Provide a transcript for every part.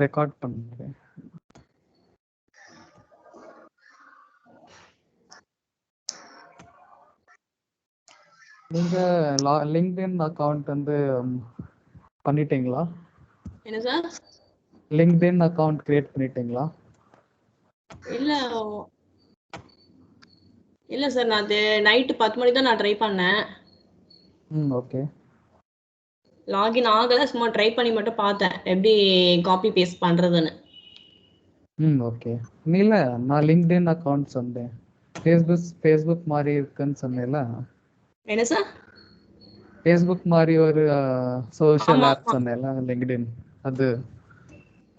Record பண்ணுறேன். நீங்க LinkedIn account வந்து பண்ணிட்டீங்களா? என்ன சார்? லிங்க்டின் அக்கவுண்ட் கிரியேட் பண்ணிட்டீங்களா? இல்ல சார், நான் நைட்டு 10 மணிக்கு தான் நான் ட்ரை பண்ணேன். ஓகே. லாகின் ஆகல, சும்மா ட்ரை பண்ணி மட்டும் பார்த்தேன் எப்படி காப்பி பேஸ்ட் பண்றதுன்னு. ஓகே. இல்ல நான் லிங்க்டின் அக்கவுண்ட் சொன்னேன். ஃபேஸ்புக் மாதிரி இருக்குன்னு சொன்னேன்ல. என்ன சார்? ஃபேஸ்புக் மாதிரி ஒரு சோஷியல் ஆமா, ஆப் சொன்னேன்ல, லிங்க்டின். அது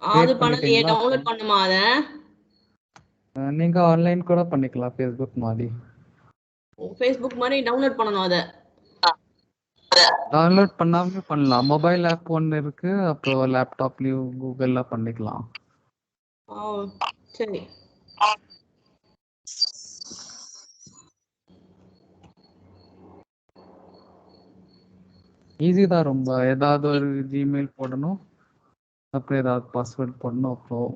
அது கிரியேட் பண்ணலையே. பண்ணிட்டீங்களா? டவுன்லோட் பண்ணுமா அத? நீங்க ஆன்லைன் கூட பண்ணிக்கலாம் ஃபேஸ்புக் மாதிரி. ஃபேஸ்புக் மாதிரி டவுன்லோட் பண்ணணும் அத? டவுன்லோட் பண்ணாமலே பண்ணலாம். மொபைல் ஆப் ஒன்று இருக்கு, அப்புறம் லேப்டாப்லயும் கூகுள்ல பண்ணிக்கலாம். சரி. ஈஸி தான் ரொம்ப. ஏதாவது ஒரு ஜிமெயில் போடணும், அப்புறம் ஏதாவது பாஸ்வேர்ட் போடணும், அப்புறம்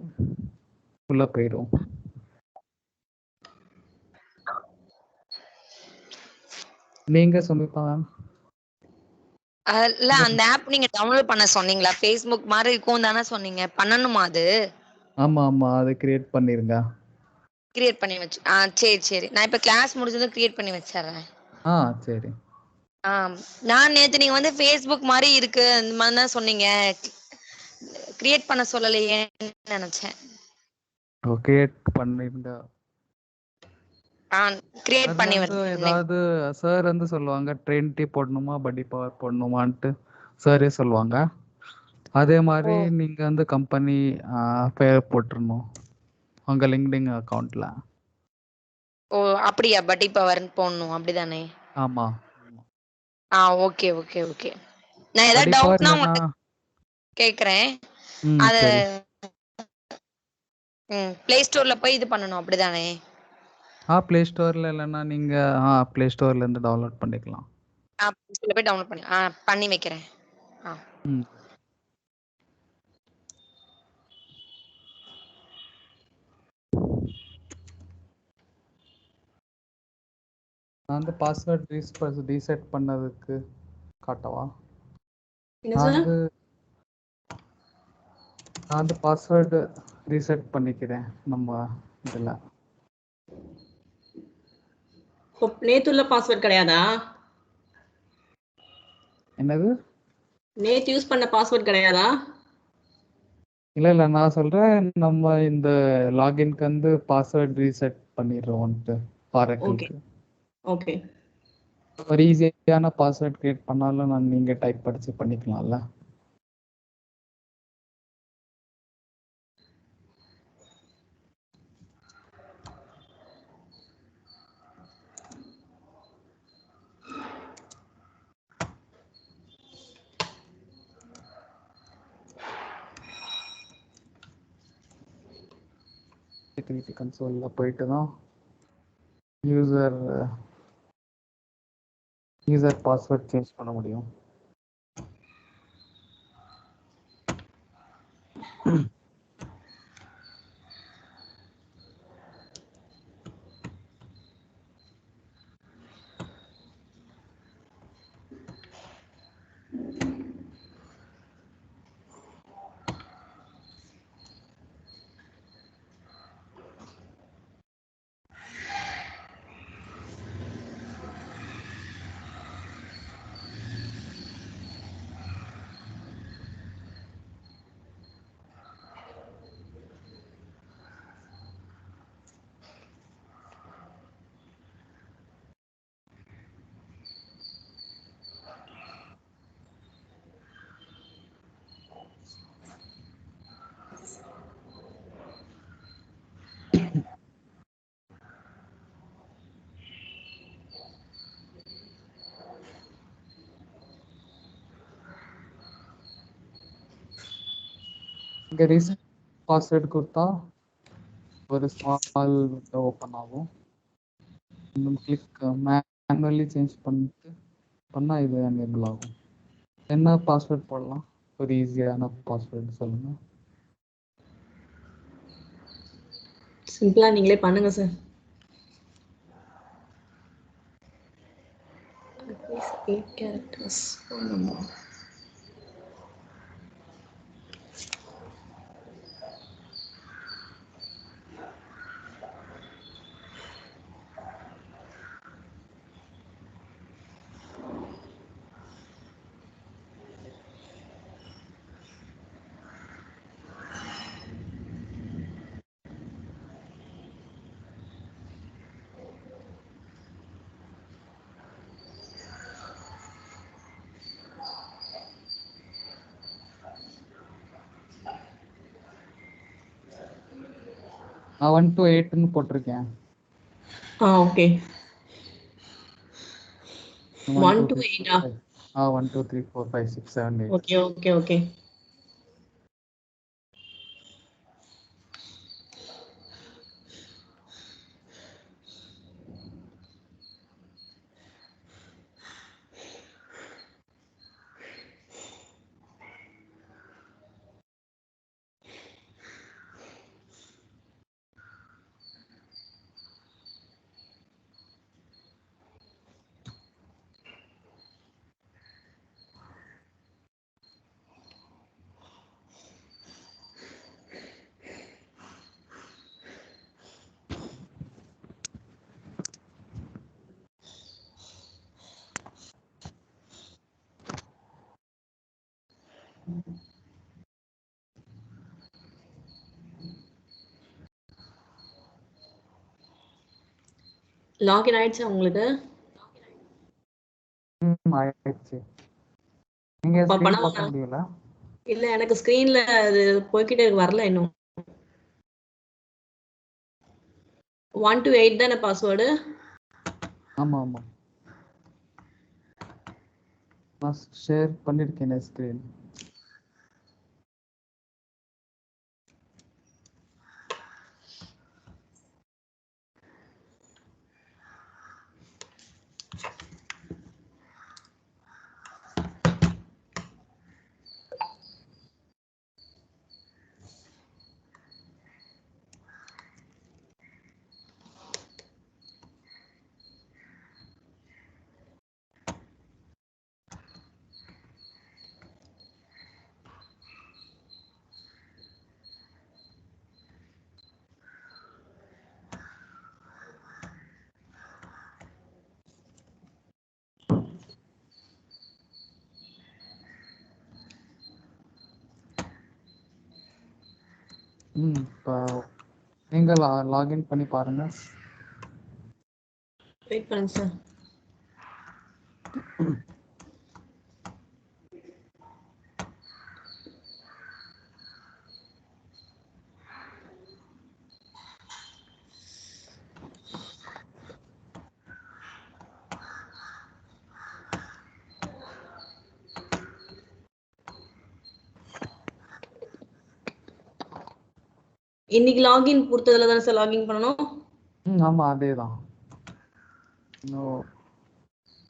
உள்ள போயிடும். நீங்க சொல்லிப்பா. இல்ல, அந்த ஆப் நீங்க டவுன்லோட் பண்ண சொன்னீங்களா? ஃபேஸ்புக் மாதிரி இருக்கும் தானே சொன்னீங்க, பண்ணணுமா அது? ஆமா ஆமா, அது கிரியேட் பண்ணிருங்க. கிரியேட் பண்ணி வச்சு சரி சரி, நான் இப்ப கிளாஸ் முடிஞ்சதும் கிரியேட் பண்ணி வச்சிடுறேன். சரி. நான் நேத்து நீங்க வந்து ஃபேஸ்புக் மாதிரி இருக்கு அந்த மாதிரி தான் சொன்னீங்க, கிரியேட் பண்ண சொல்லலையேன்னு நினைச்சேன். கிரியேட் பண்ணிருங்க. கிரியேட் பண்ணி ஏதாவது சார் வந்து சொல்லுவாங்க ட்ரெயின்டி போடணுமா படி பவர் போடணுமான்ட்டு சாரே சொல்லுவாங்க. அதே மாதிரி நீங்க வந்து கம்பெனி பேர் போட்டுருணும் உங்க லிங்க்டின் அக்கவுண்ட்ல. ஓ அப்படியா? பட்டி பவர்னு போடணும் அப்படிதானே? ஆமா. Okay okay okay. நான் ஏதாவது டவுட்னா உங்களுக்கு கேக்குறேன். அத பிளே ஸ்டோர்ல போய் இது பண்ணணும் அப்படிதானே? பிளே ஸ்டோர்ல இல்லைன்னா நீங்க பிளே ஸ்டோர்ல இருந்து டவுன்லோட் பண்ணிக்கலாம். பிளே ஸ்டோர்ல போய் டவுன்லோட் பண்ணி வைக்கிறேன். நான் வந்து பாஸ்வேர்ட் ரீசெட் பண்ணதுக்கு காட்டவா? நான் வந்து பாஸ்வேர்டு ரீசெட் பண்ணிக்கிறேன் நம்ம இதுல. நேத்துள்ள பாஸ்வேர்ட் கிடையாதா? என்னது? நேத்து யூஸ் பண்ண பாஸ்வேர்ட் கிடையாதா? இல்ல நான் சொல்றேன், நம்ம இந்த லாகின்க்கு வந்து பாஸ்வேர்ட் ரீசெட் பண்ணிடுறோம்ட்டு ஆரக்கிள்க்கு. ஓகே. ஒரு ஈஸியான பாஸ்வேர்ட் கிரியேட் பண்ணாலும் நீங்க டைப் படிச்சு பண்ணிக்கலாம்ல. செக்யூரிட்டி கன்சோல்ல போயிட்டு தான் யூசர் பாஸ்வேர்ட் சேஞ்ச் பண்ண முடியும். இங்கே ரீசெட் பாஸ்வேர்டு கொடுத்தா ஒரு ஸ்மால் விண்டோ ஓப்பன் ஆகும். கிளிக் மேனுவலி சேஞ்ச் பண்ணிட்டு பண்ணால் இது எனேபிள் ஆகும். என்ன பாஸ்வேர்ட் போடலாம்? ஒரு ஈஸியான பாஸ்வேர்டு சொல்லுங்கள். சிம்பிளா நீங்களே பண்ணுங்க சார். 8 characters phone number. நான் 1 to 8ன்னு போட்டிருக்கேன். Okay. 1 1 2 to 3 8 4 5. 1 2 3 4 5 6 7 8. Okay okay okay. Login ஆயிடுச்சா உங்களுக்கு? ஆயிடுச்சு. நீங்க அப்ப ஸ்கிரீன் பண்ணலாம். பார்க்க முடியல? இல்ல எனக்கு ஸ்கிரீன்ல அது போய்க்கிட்டே வரல இன்னும். 1 to 8 தானே பாஸ்வேர்டு? ஆமா ஆமா. நான் ஷேர் பண்ணிருக்கேன் ஸ்கிரீன். இப்போ நீங்க லாகின் பண்ணி பாருங்க. வெயிட் பண்ணுங்க சார். இன்னைக்கு லாகின் கொடுத்ததுல தானே சார் லாகின் பண்ணணும்? ஆமா அதேதான். இன்னும்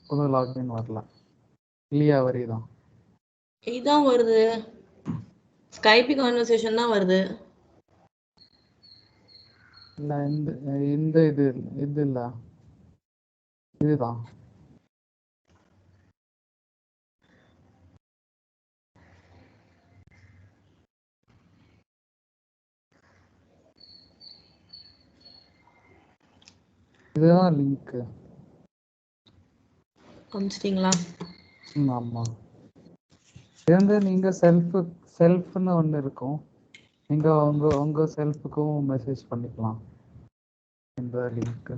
புது லாகின் வரல. இல்லையா வரிதான். இதான் வருது. ஸ்கைப் கான்வர்சேஷன் தான் வருது. இல்ல இந்த இது இல்ல. இதுதான். இதுதான் லிங்க். அனுப்பிச்சிட்டீங்களா? ஆமா. நீங்க செல்ஃப்னு ஒண்ணு இருக்கும். நீங்க உங்க செல்ஃபுக்கும் மெசேஜ் பண்ணிக்கலாம் இந்த லிங்க்.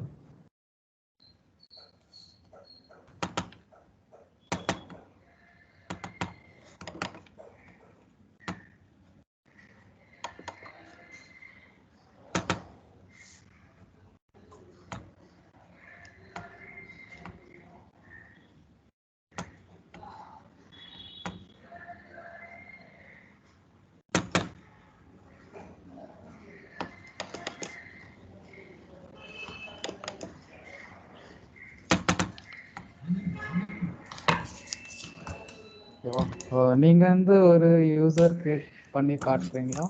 நீங்க ஒரு யூசர் கிரியேட் பண்ணி காட்டுறீங்களா?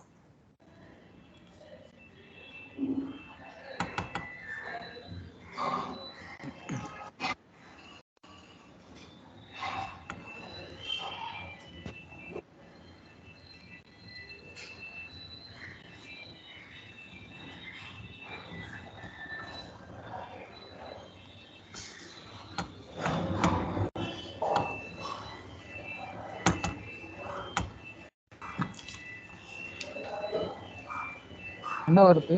என்ன வருது?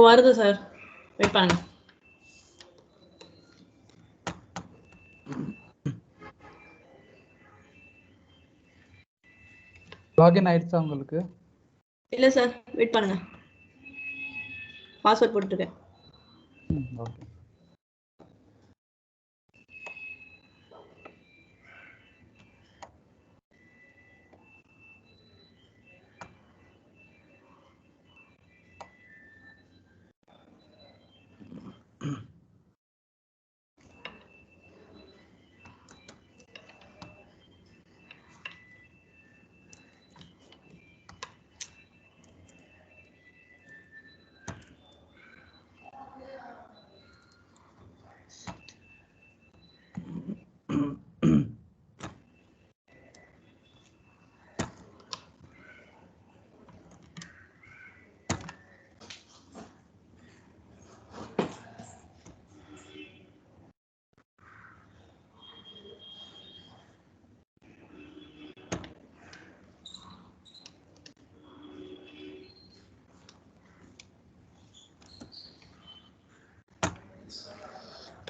வருது சார், வெயிட் பண்ணுங்க. லாகின் ஆயிடுச்சா உங்களுக்கு? இல்ல சார், வெயிட் பண்ணுங்க. பாஸ்வேர்ட் போட்டுருக்கேன். ஓகே.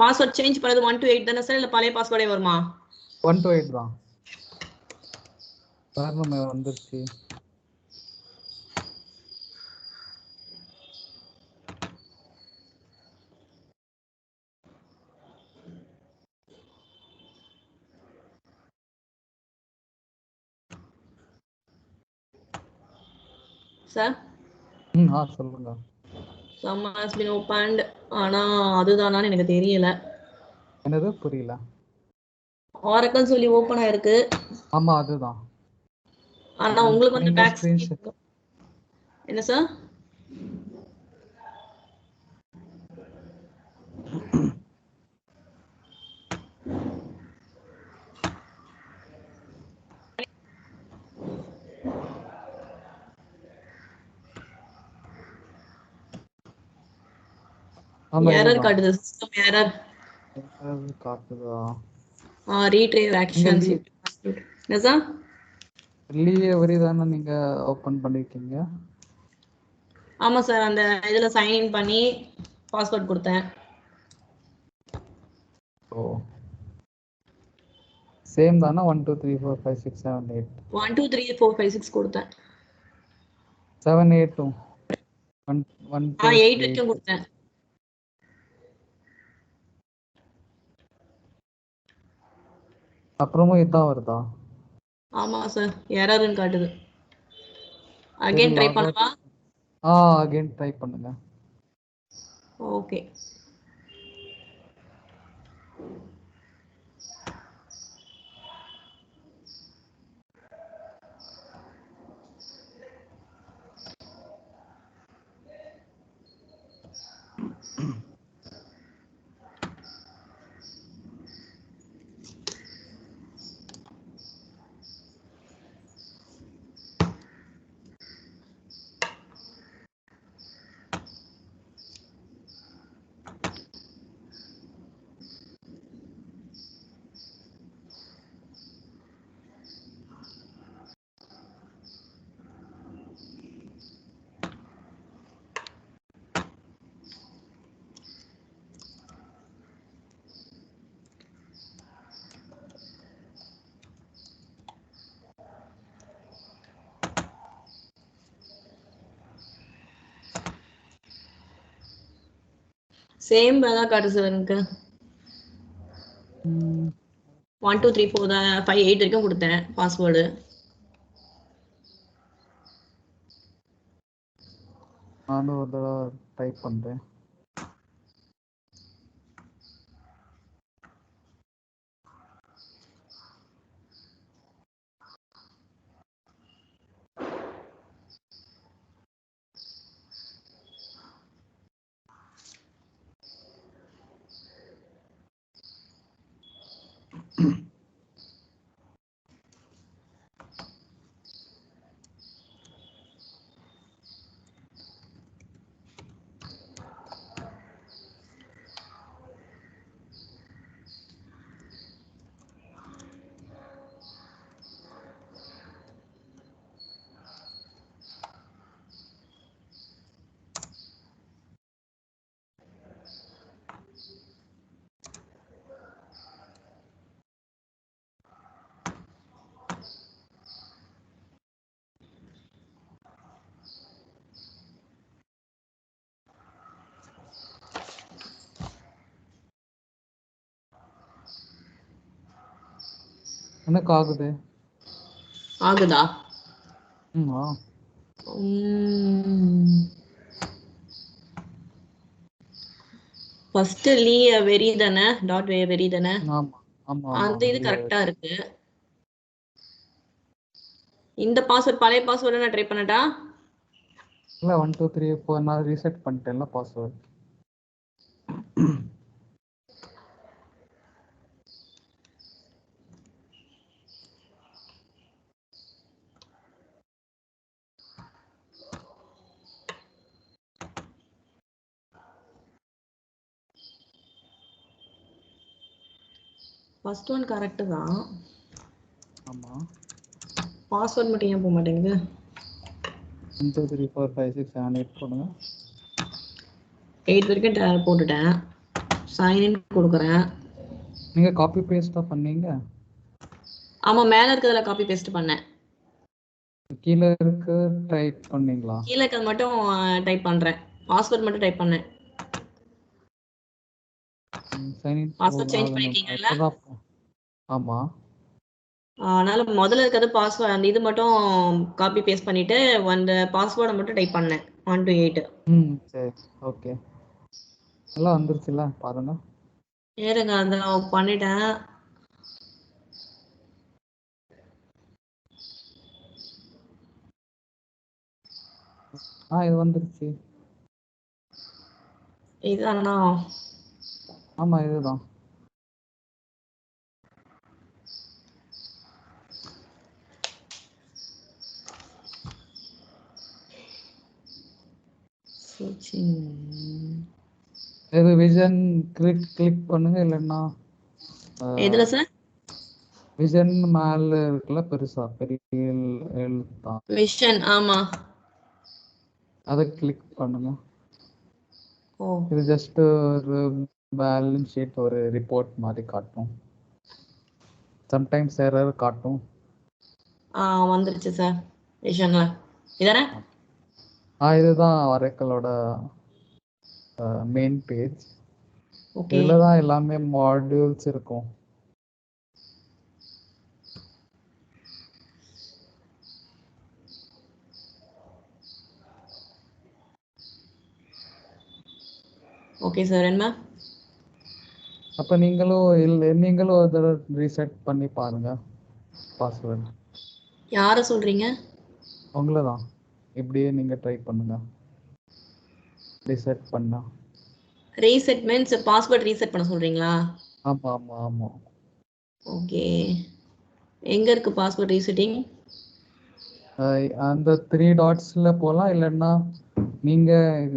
பாஸ்வேர்ட் சேஞ்ச் பண்ணது 1 to 8 தானே சார், இல்ல பழைய பாஸ்வேர்டே வருமா? 1 to 8 தான். காரணமே வந்துருச்சு. சார் சொல்லுங்க. Some has been opened. ஆனா அதுதானான்னு எனக்கு தெரியல. என்னது புரியல? ஆரக்கல் சொல்லி ஓபன் ஆயிருக்கு. ஆமா அதுதான். ஆனா உங்களுக்கு வந்து நீங்க பேக் ஸ்கிரீன்ஷாட் என்ன சார்? எரர் காட்டுது, சிஸ்டம் எரர் காட்டுதா? Retrieve actions. என்ன சார்? எவரி தானே நீங்க ஓபன் பண்ணிருக்கீங்க? ஆமா சார், அந்த இதுல சைன் இன் பண்ணி பாஸ்வேர்ட் கொடுத்தேன். ஓ சேம் தானா? 1 2 3 4 5 6 7 8 1 2 3 4 5 6 கொடுத்தேன். 7 8 1 1 2 8 வரைக்கும் கொடுத்தேன். அப்புறமும் இதான் வருதா? ஆமா சார், எரர்னு காட்டுது. அகைன் ட்ரை பண்ணவா? அகைன் ட்ரை பண்ணுங்க. ஓகே. சேம் தான் காட்டு சார் எனக்கு. 1 2 3 4 தான் 5 8 வரைக்கும் கொடுத்தேன் பாஸ்வேர்டு. நானும் ஒரு தடவை டைப் பண்றேன். எனக்கு ஆகுது. ஆகுதா? ஆ. ஃபர்ஸ்ட் லீ வெரி தானே, டாட் வெரி தானே, ஆமா ஆமா ஆமா. அந்த இது கரெக்டா இருக்கு. இந்த பாஸ்வேர்ட் பழைய பாஸ்வேர்டு நான் ட்ரை பண்ணட்டா? இல்ல 1 2 3 4 நான் ரீசெட் பண்ணிட்டேன்ல பாஸ்வேர்ட். ஃபர்ஸ்ட் ஒன் கரெக்ட் தான். ஆமா. பாஸ்வேர்ட் மட்டும் ஏன் போக மாட்டேங்குது? 1 2 3 4 5 6 7 8 போடுங்க. 8 வரைக்கும் போட்டுட்டேன். சைன் இன் கொடுக்குறேன். நீங்க காப்பி பேஸ்டா பண்ணீங்க? ஆமா, மேல இருக்கிறதுல காப்பி பேஸ்ட் பண்ணேன். கீழ இருக்கு டைப் பண்ணீங்களா? கீழ இருக்கிறது மட்டும் டைப் பண்றேன். பாஸ்வேர்ட் மட்டும் டைப் பண்ணேன். சைன் இன் பாஸ்வேர்ட் சேஞ்ச் பண்ணிருக்கீங்கல்ல? ஆமா. அதனால முதல்ல இருக்கிறது பாஸ்வேர்ட், அந்த இது மட்டும் காப்பி பேஸ்ட் பண்ணிட்டு அந்த பாஸ்வேர்டை மட்டும் டைப் பண்ணேன் 1 to 8. சரி ஓகே. எல்லாம் வந்துருச்சுல பாருங்க. ஏறுங்க, அந்த பண்ணிட்டேன். இது வந்துருச்சு. இதுதானா? ஆமா இதுதான். இது விஷன் கிளிக் பண்ணுங்க, இல்லைன்னா எதுல சார்? விஷன் மேல இருக்குல்ல பெருசா பெரிய எழுத்தா, விஷன். ஆமா, அதை கிளிக் பண்ணுங்க. இது ஜஸ்ட் ஒரு பேலன்ஸ் ஷீட், ஒரு ரிப்போர்ட் மாதிரி காட்டும். சம்டைம்ஸ் எரர் காட்டும். வந்துருச்சு சார் விஷன்ல. இதானே? இதுதான் Oracleோட மெயின் பேஜ். ஓகே. இதுல தான் எல்லாமே மாடியூல்ஸ் இருக்கும். Okay sir. என்ன அப்ப நீங்களும் ஒரு தடவை ரீசெட் பண்ணி பாருங்க பாஸ்வேர்ட். யார சொல்றீங்க? உங்களை தான். இப்படியே நீங்க ட்ரை பண்ணுங்க ரீசெட் பண்ணா. ரீசெட் மீன்ஸ் பாஸ்வேர்ட் ரீசெட் பண்ண சொல்றீங்களா? ஆமா ஆமா ஆமா. ஓகே. எங்க இருக்கு பாஸ்வேர்ட் ரீசெட்டிங்? அந்த 3 டாட்ஸ்ல போலாம், இல்லைன்னா நீங்க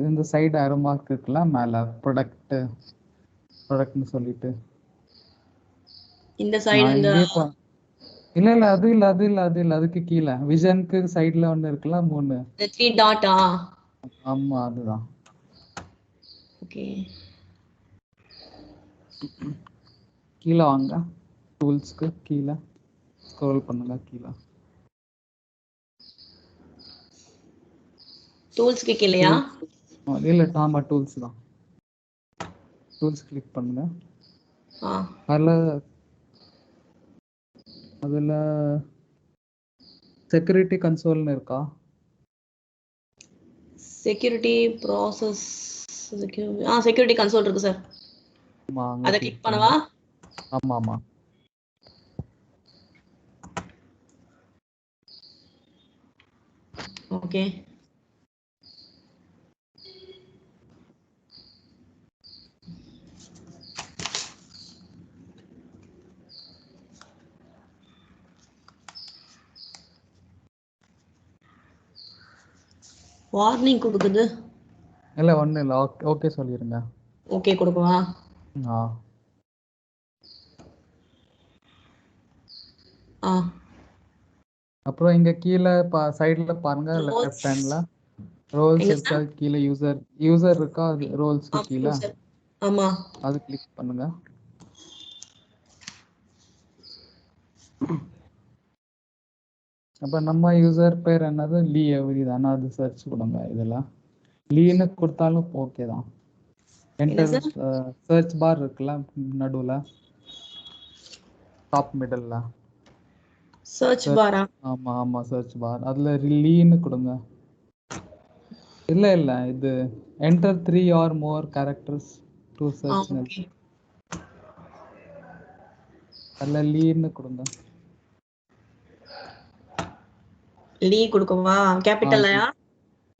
இந்த சைடு ஆரோ மார்க் இருக்குல்ல மேல ப்ராடக்ட்னு சொல்லிட்டு. இந்த சைடு இந்த இல்ல அது இல்ல அதுக்கு கீழே விஷனுக்கு சைடுல ஒண்ணு இருக்குல்ல 3. 3 டாட்டா? ஆமா அதுதான். ஓகே. கீழே வாங்க, டூல்ஸ்க்கு கீழே ஸ்க்ரோல் பண்ணுங்க. கீழே டூல்ஸ்க்கு கீழயா? இல்ல ஆமா டூல்ஸ் தான். டூல்ஸ் கிளிக் பண்ணுங்க. அதுல செக்யூரிட்டி கன்சோல்னு இருக்கா? செக்யூரிட்டி ப்ராசஸ், செக்யூரிட்டி கன்சோல் இருக்கு சார். ஆமா, அங்க அத கிளிக் பண்ணவா? ஆமா ஆமா. ஓகே. வார்னிங் கொடுக்குது. இல்ல ஒண்ணு இல்ல, ஓகே சொல்லிருங்க. ஓகே கொடுக்கவா? அப்புறம் இங்க கீழே சைடுல பாருங்க, லெஃப்ட் ஹேண்ட்ல ரோல்ஸ் இருக்கா, கீழே யூசர் இருக்கா, அது ரோல்ஸ்க்கு கீழே. ஆமா, அது கிளிக் பண்ணுங்க. அப்ப நம்ம யூசர் பேர் என்னது, லீ எவ்ரி தானே, அது சர்ச் கொடுங்க. இதெல்லாம் லீன்னு கொடுத்தாலும் ஓகே தான். என்டர் சர்ச் பார் இருக்குல்ல நடுவுல டாப் மிடில்ல, சர்ச் பாரா? ஆமா ஆமா சர்ச் பார். அதுல லீன்னு கொடுங்க. இல்ல இது enter 3 or more characters to search name. Okay. அதுல லீன்னு கொடுங்க. லீ கொடுக்கவா? கேபிட்டல்லையா?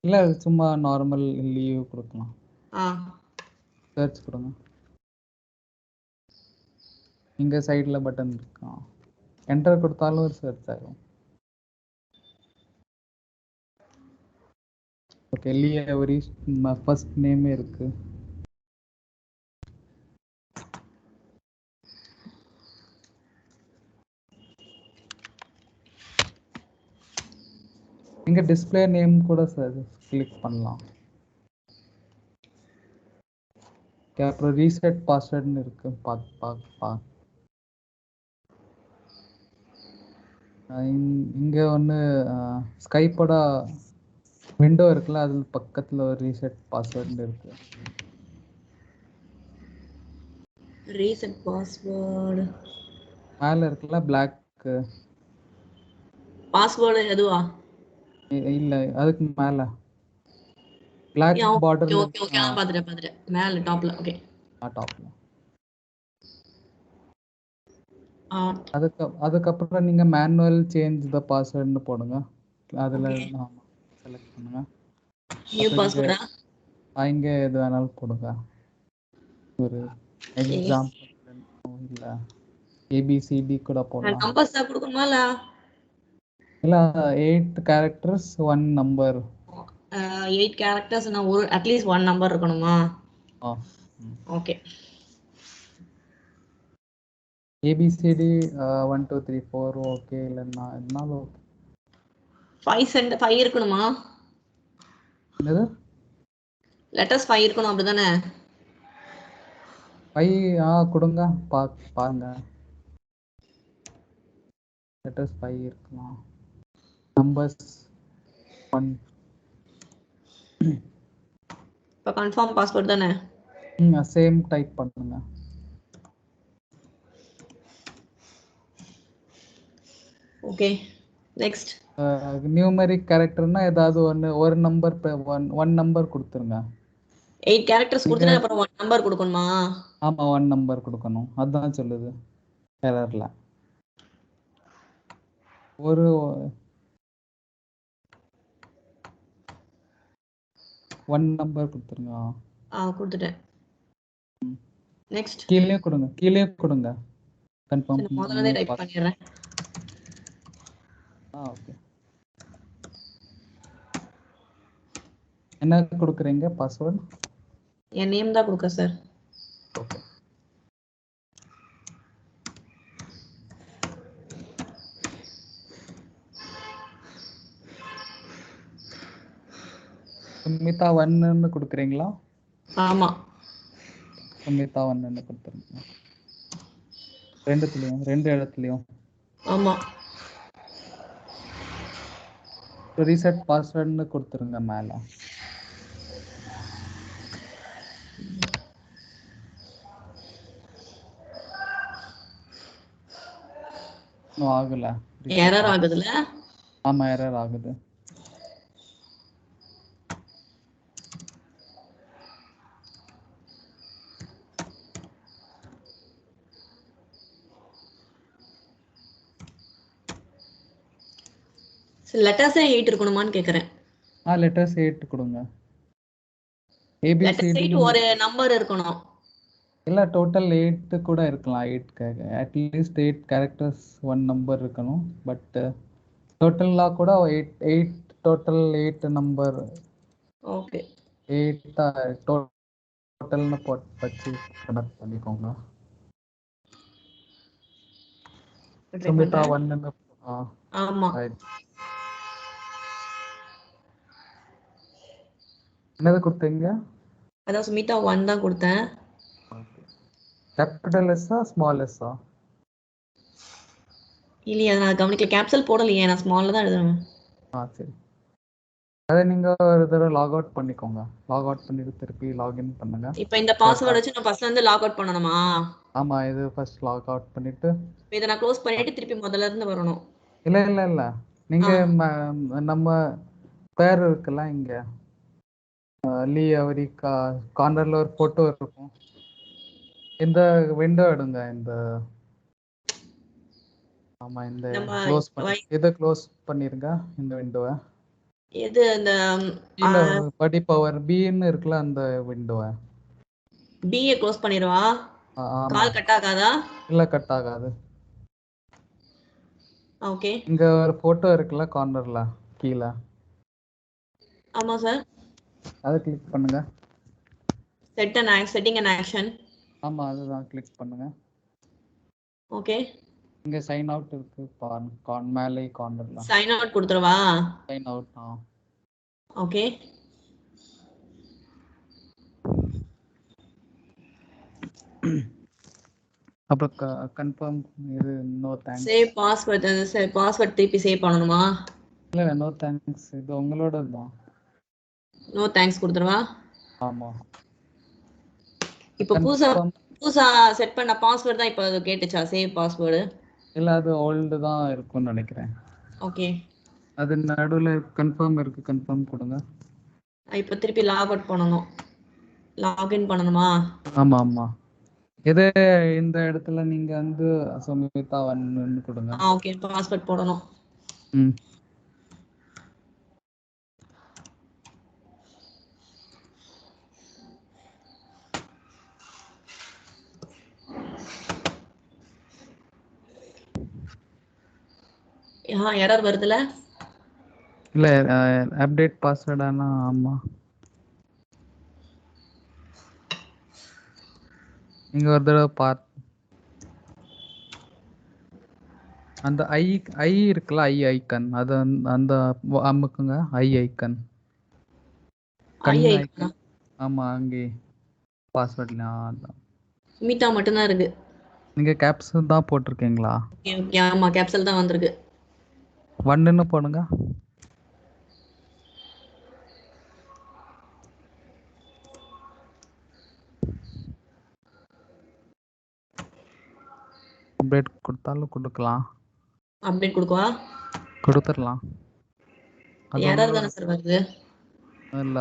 இல்ல சும்மா நார்மல் லீவ் கொடுக்கலாம். சர்ச் கொடுங்க. இங்க சைடுல பட்டன் இருக்கு. என்டர் கொடுத்தாலும் ஒரு சர்ச் ஆகும். ஓகே லீ எவரி ஃபர்ஸ்ட் நேம் இருக்கு. இங்க டிஸ்ப்ளே நேம் கூட கிளிக் பண்ணலாம். அப்புறம் ரீசெட் பாஸ்வேர்ட்னு இருக்கு. இங்க ஒன்று ஸ்கைப்போட விண்டோ இருக்குல்ல, அது பக்கத்துல ஒரு ரீசெட் பாஸ்வேர்ட்னு இருக்கு. ரீசெட் பாஸ்வேர்டு மேல இருக்குல்ல பிளாக் பாஸ்வேர்டு எதுவா? இல்ல அதுக்கு மேல பிளாக் பார்டர். ஓகே ஓகே பாத்துட்டேன் மேல டாப்ல. ஓகே டாப்ல. அதுக்கப்புறம் நீங்க மேனுவல் சேஞ்ச் த பாஸ்வேர்ட்னு போடுங்க. அதுல செலக்ட் பண்ணுங்க. நியூ பாஸ்வேர்டா? இங்க எது வேணாலும் போடுங்க. ஒரு எக்ஸாம்பிள் இல்ல ஏபிசிடி கூட போடலாம். நம்பர்ஸ் தான் கொடுக்கணுமா இல்ல 8 characters 1 number. 8 characters நான் ஒரு அட்லீஸ்ட் 1 நம்பர் இருக்கணுமா? ஓகே. ஏபிசிடி 1 2 3 4 ஓகே இல்லன்னா என்னால ஓகே. 5 இருக்கணுமா? என்னது? லெட்டர்ஸ் 5 இருக்கணும் அப்படிதானே? 5 கொடுங்க பாருங்க. லெட்டர்ஸ் 5 இருக்கலாம். நம்பர்ஸ் 1. இப்போ கன்ஃபார்ம் பாஸ்வேர்ட் தானே? சேம் டைப் பண்ணுங்க. Okay next. நியூமெரிக் கேரக்டர்னா ஏதாவது ஒரு நம்பர் ஒன் நம்பர் கொடுத்துருங்க. 8 கேரக்டர்ஸ் கொடுத்துட்டு அப்புறம் 1 நம்பர் கொடுக்கணுமா? ஆமா 1 நம்பர் கொடுக்கணும். அதான் சொல்லுது எரர்ல. ஒரு 1 நம்பர் கொடுத்துருங்க. கொடுத்துட்டேன். நெக்ஸ்ட். கீழே கொடுங்க. கன்ஃபார்ம் முதல்லயே டைப் பண்ணிடுறேன். ஓகே. என்ன கொடுக்குறீங்க பாஸ்வேர்ட்? என் நேம் தான் கொடுக்க சார். ஓகே. சுமிதா 1ன்னு கொடுக்குறீங்களா? ஆமா சுமிதா 1ன்னு கொடுத்துருங்க. ரெண்டு இடத்துலயும். ஆமா. ரீசெட் பாஸ்வேர்ட்னு கொடுத்துருங்க மேல. இன்னும் ஆகல. எரர் ஆகுதுல? ஆமா எரர் ஆகுது. லெட்டர்ஸே 8 இருக்கணுமான்னு கேக்குறேன். லெட்டர்ஸ் 8 கொடுங்க. லெட்டர்ஸ் 8 ஒரு நம்பர் இருக்கணும். இல்ல டோட்டல் 8 கூட இருக்கலாம். 8 அட்லீஸ்ட் 8 கேரக்டர்ஸ் 1 நம்பர் இருக்கணும். பட் டோட்டலா கூட 8 டோட்டல் 8 நம்பர். ஓகே 8 டோட்டல்னு வச்சு கனெக்ட் பண்ணிக்கோங்க. சுமிதா 1ன்னு. ஆமா. என்னது கொடுத்தீங்க? அதான் சுமிதா 1 தான் கொடுத்தேன். கேபிட்டல் எஸ்ஸா ஸ்மால் எஸ்ஸா? இல்லையா நான் கவனிக்கல. கேப்சல் போடலையே, நான் ஸ்மால்ல தான் எழுதுறேன். சரி. அதை நீங்க ஒரு தடவை லாக் அவுட் பண்ணிக்கோங்க. லாக் அவுட் பண்ணிட்டு திருப்பி லாகின் பண்ணுங்க. இப்போ இந்த பாஸ்வேர்ட் வச்சு நான் ஃபர்ஸ்ட்ல இருந்து லாக் அவுட் பண்ணனுமா? ஆமா இது ஃபர்ஸ்ட் லாக் அவுட் பண்ணிட்டு இத நான் க்ளோஸ் பண்ணிட்டு திருப்பி முதல்ல இருந்து வரணும். இல்ல இல்ல இல்ல நீங்க நம்ம பேர் இருக்குல்ல இங்க லீ அவரி கார்னர்ல ஒரு போட்டோ இருக்கும். இந்த விண்டோ எடுங்க. இந்த ஆமா இந்த நம்ம க்ளோஸ் பண்ணி இதை க்ளோஸ் பண்ணிருங்க இந்த விண்டோவை. எது அந்த இல்ல படி பவர் பின்னு இருக்குல்ல அந்த விண்டோவை பிஏ க்ளோஸ் பண்ணிடுவா. ஆமா கால் கட் ஆகாதா? இல்ல கட் ஆகாது. ஓகே. இங்க ஒரு போட்டோ இருக்குல்ல கார்னர்ல கீழே. ஆமா சார். அதை கிளிக் பண்ணுங்க. Setting and action. ஆமா அதுதான் கிளிக் பண்ணுங்க. ஓகே. இங்க சைன் அவுட் இருக்கு மேலே கார்னர்ல. சைன் அவுட் கொடுத்துருவா? Sign out. ஓகே. அப்புறம் கன்ஃபார்ம் இது no thanks. Save password. Password திருப்பி சேவ் பண்ணணுமா? இல்ல நோ தேங்க்ஸ், இது உங்களோட தான். நோ தேங்க்ஸ் கொடுத்துருவா? ஆமா. இப்போ புதுசா செட் பண்ண பாஸ்வேர்ட் தான் இப்போ அது கேட்டுச்சா சேவ் பாஸ்வேர்டு? இல்ல அது ஓல்டு தான் இருக்கும்னு நினைக்கிறேன். ஓகே. அது நடுவுல கன்ஃபார்ம் இருக்கு, கன்ஃபார்ம் கொடுங்க. இப்போ திருப்பி லாக் அவுட் பண்ணணும். லாகின் பண்ணணுமா? ஆமா ஆமா. இது இந்த இடத்துல நீங்க வந்து சுமிதா ஒன்னு கொடுங்க. ஓகே. பாஸ்வேர்ட் போடணும். ம். எரர் வருதுல? இல்ல அப்டேட் பாஸ்வேர்ட். ஆனா ஆமா நீங்க ஒரு தடவை அந்த ஐ இருக்குல்ல ஐ ஐக்கன், அது அந்த அமுக்குங்க. ஐ ஐக்கன் கண் ஐக்கன். ஆமா அங்கே பாஸ்வேர்ட்ல அதான். சுமிதா மட்டும்தான் இருக்கு. நீங்க கேப்சல் தான் போட்டிருக்கீங்களா? Okay okay. ஆமா கேப்சல் தான் வந்திருக்கு. 1ன்னு போடுங்க. அப்டேட் கொடுத்தாலும் கொடுக்கலாம். அப்டேட் கொடுக்கவா? கொடுத்துடலாம். எரர் தானே சார் வருது? இல்ல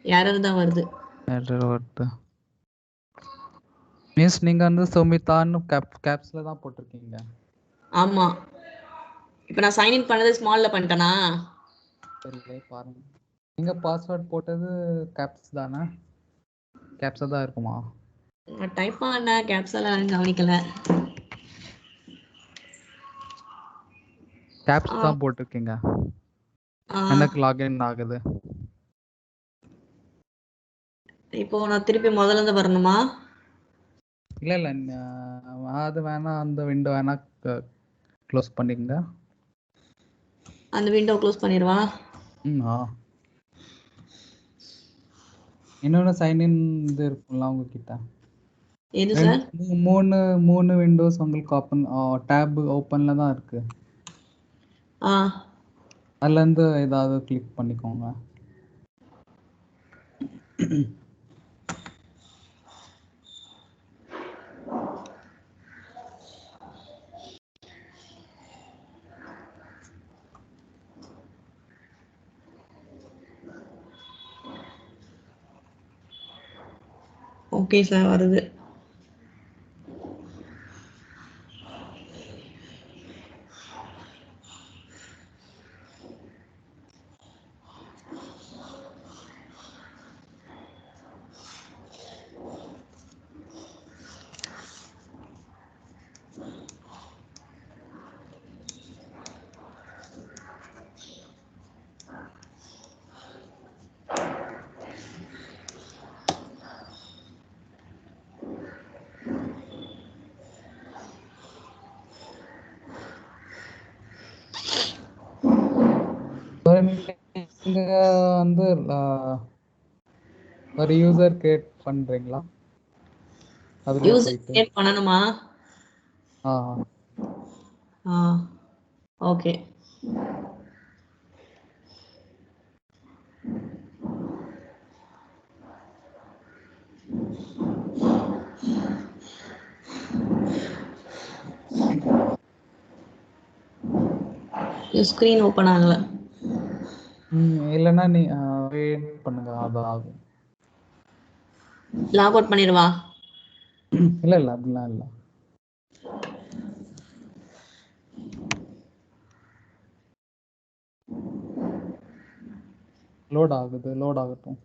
எரர் தான் வருது. எரர் வருது மீன்ஸ் நீங்க வந்து சுமிதான்னு கேப்ஸ்ல தான் போட்டிருக்கீங்க. ஆமா. இப்போ நான் சைன் இன் பண்ணது ஸ்மால்ல பண்ணிட்டேனா? தெரியல பாருங்க. நீங்க பாஸ்வேர்ட் போட்டது கேப்ஸ் தானே? கேப்ஸா தான் இருக்குமா? டைப் பண்ண கேப்ஸால கவனிக்கல. கேப்ஸ் தான் போட்டிருக்கீங்க. எனக்கு லாகின் ஆகுது. இப்போ நான் திருப்பி முதல்ல இருந்து வரணுமா? இல்ல இல்ல அது வேணா அந்த விண்டோ வேணா க்ளோஸ் பண்ணிக்கங்க. அந்த விண்டோ க்ளோஸ் பண்ணிடுவா? இன்னொன்று சைன்இன் இது இருக்கும்ல உங்ககிட்ட. எது சார்? மூணு விண்டோஸ் உங்களுக்கு டேப் ஓப்பன்ல தான் இருக்கு. அதுல இருந்து ஏதாவது கிளிக் பண்ணிக்கோங்க. ஓகே சார் வருது. நீங்க வந்து ஒரு யூசர் கிரியேட் பண்றீங்களா? அதுல யூசர் போயிட்டு கிரியேட் பண்ணணுமா? ஓகே. ஸ்கிரீன் ஓபன் ஆகல. இல்லைன்னா நீ வெயிட் பண்ணுங்க, அது ஆகும். லாக் அவுட் பண்ணிடுவா? இல்லை இல்லை அப்படிலாம் இல்லை. லோட் ஆகுது, லோட் ஆகட்டும்.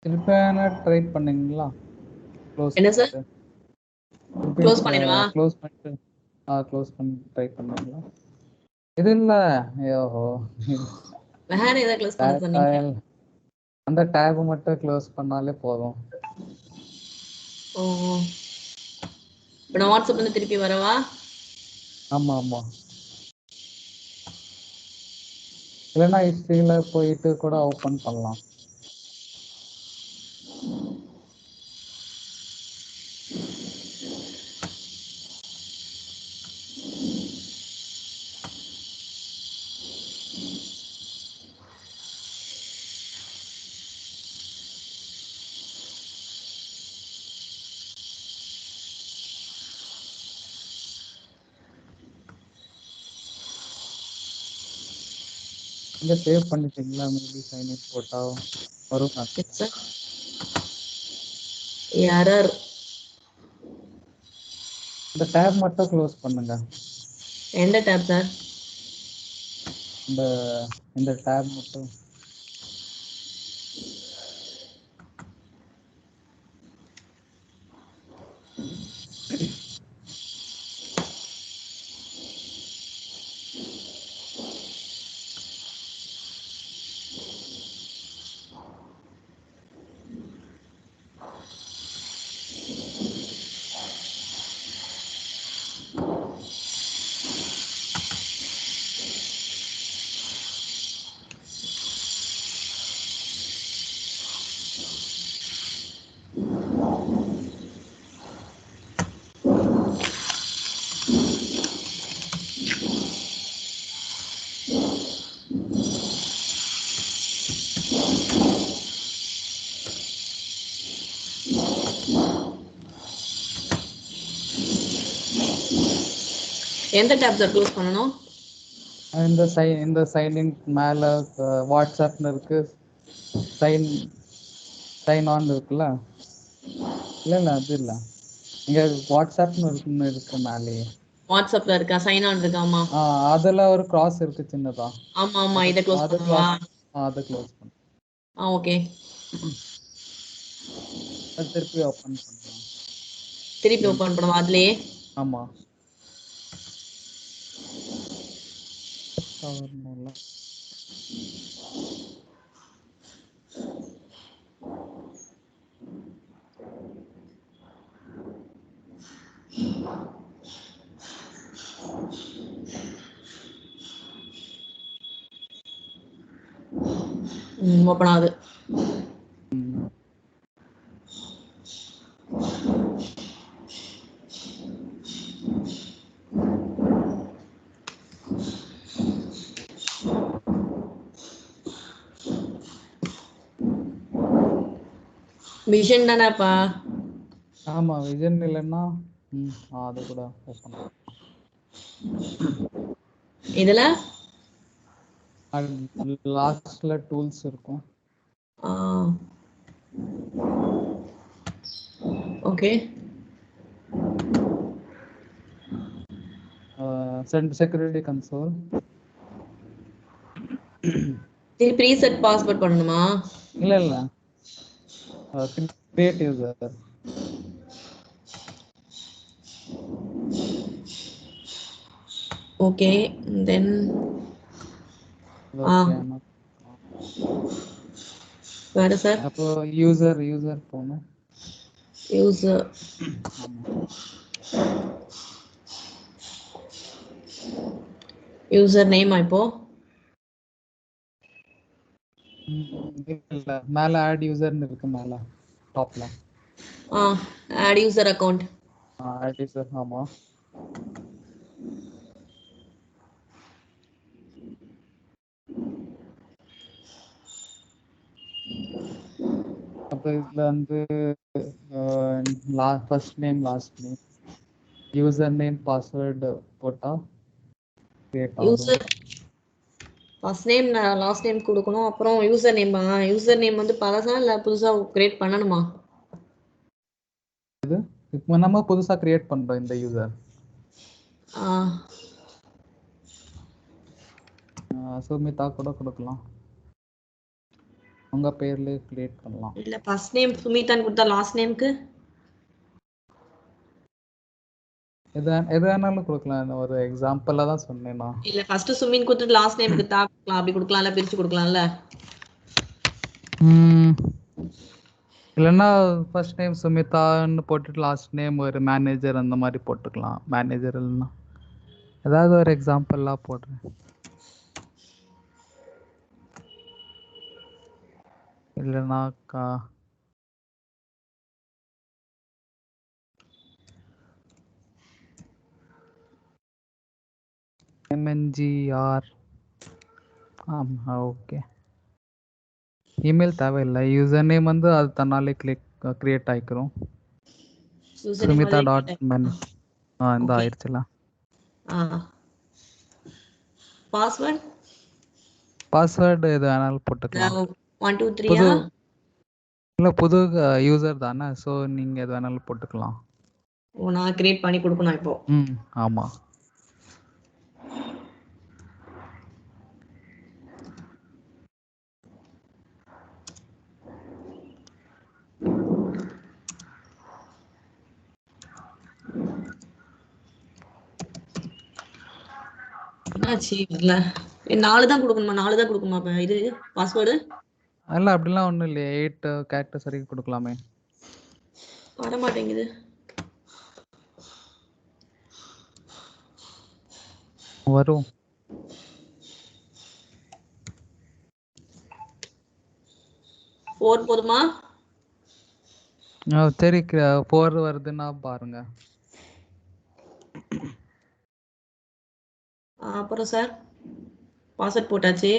திருப்பி ட்ரை பண்ணீங்களா? க்ளோஸ் என்ன சார்? திருப்பி க்ளோஸ் பண்ணிடுவா? க்ளோஸ் பண்ணிட்டு க்ளோஸ் பண்ணி ட்ரை பண்ணீங்களா? இது இல்லை. ஐயோஹோ, வேற ஏதாவது க்ளோஸ் பண்ண சொன்னீங்க? அந்த டேப் மட்டும் க்ளோஸ் பண்ணாலே போதும். ஓ, இப்போ நான் வாட்ஸ்அப்ல இருந்து திருப்பி வரவா? ஆமா ஆமா. இல்லைன்னா ஹிஸ்ட்ரியில போயிட்டு கூட ஓப்பன் பண்ணலாம். இங்க சேவ் பண்ணிட்டீங்களா? மேபி சைன் இன் போட்டா வரும். Sir error. இந்த டேப் மட்டும் க்ளோஸ் பண்ணுங்க. எந்த டேப் சார்? இந்த இந்த டேப் மட்டும். எந்த டேப் சார் க்ளோஸ் பண்ணணும்? இந்த சைன் இன் மேல வாட்ஸ்அப்னு இருக்கு. சைன் ஆன் இருக்குல்ல? இல்ல அது இல்ல. இங்க வாட்ஸ்அப்னு இருக்கு மேலேயே. வாட்ஸ்அப்ல இருக்கா? சைன் ஆன் இருக்காமா? அதுல ஒரு கிராஸ் இருக்கு சின்னதா. ஆமா ஆமா, இத க்ளோஸ் பண்ணவா? அதை க்ளோஸ் பண்ணு. ஓகே. திருப்பி ஓபன் பண்ணலாம். திருப்பி ஓபன் பண்ணுவா அதுலயே? ஆமா. வரணும்ல. ஓபன் ஆகுது. விஷன் தானேப்பா? ஆமா விஜன் இல்லைன்னா அது கூட ஓப்பன் இதுல லாஸ்ட்ல டூல்ஸ் இருக்கும். ஓகே. Security console. திருப்பி ரீசெட் பாஸ்வேர்ட் பண்ணணுமா? இல்ல கிரியேட் யூசர். ஓகே தென் வேற சார்? அப்போ யூசர் போகணும். யூசர் யூசர் நேம் இப்போ இல்ல மேல ஆட் யூசர்னு இருக்கு மேல டாப்ல. Add user account. Add user ஆமா. அப்ப இதுல வந்து first name last name user name password போட்டா கிரியேட் ஆகும். User first name last name கொடுக்கணும். அப்புறம் யூசர் நேம். யூசர் நேம் வந்து பழசா இல்ல புதுசா கிரியேட் பண்ணணுமா? இது இப்போ நம்ம புதுசா கிரியேட் பண்றோம் இந்த யூசர். சுமிதா கூட கொடுக்கலாம். உங்க பேர்ல கிரியேட் பண்ணலாம். இல்ல ஃபர்ஸ்ட் நேம் சுமிதான்னு கொடுத்தா லாஸ்ட் நேம்க்கு எது வேணாலும் கொடுக்கலாம். ஒரு எக்ஸாம்பிளா தான் சொன்னேன் நான். இல்ல ஃபர்ஸ்ட் சுமின் கொடுத்துட்டு லாஸ்ட் நேம்க்கு தா கொடுக்கலாம். அப்படி கொடுக்கலாம்ல, பிரிச்சு கொடுக்கலாம்ல. இல்லைன்னா ஃபர்ஸ்ட் நேம் சுமிதான்னு போட்டுட்டு லாஸ்ட் நேம் ஒரு மேனேஜர் அந்த மாதிரி போட்டுக்கலாம். மேனேஜர் இல்லைன்னா ஏதாவது ஒரு எக்ஸாம்பிளா போடுறேன். இல்லைனாக்கா MNGR. ஆமா ஓகே. இமெயில் தேவையில்லை. யூசர் நேம் வந்து அது தன்னாலே கிரியேட் ஆயிக்கிறோம். சுமிதா டாட் மேன் இந்த ஆயிடுச்சுல. பாஸ்வேர்டு எது வேணாலும் போட்டுக்கலாம். 1 2 3 இல்ல புது யூசர் தானே, ஸோ நீங்க எது வேணாலும் போட்டுக்கலாம். நான் கிரியேட் பண்ணி கொடுக்கணும் இப்போ. ஆமா. என்னாச்சு இல்ல 4 தான் கொடுக்கணுமா அப்ப இது பாஸ்வேர்டு? இல்ல அப்படிலாம் ஒண்ணும் இல்லையே. 8 கேரக்டர்ஸ் வரைக்கும் கொடுக்கலாமே. வர மாட்டேங்குது. வரும். போதுமா? சரி 4 வருதுன்னா பாருங்க. அப்புறம் சார் பாஸ்வேர்ட் போட்டாச்சு.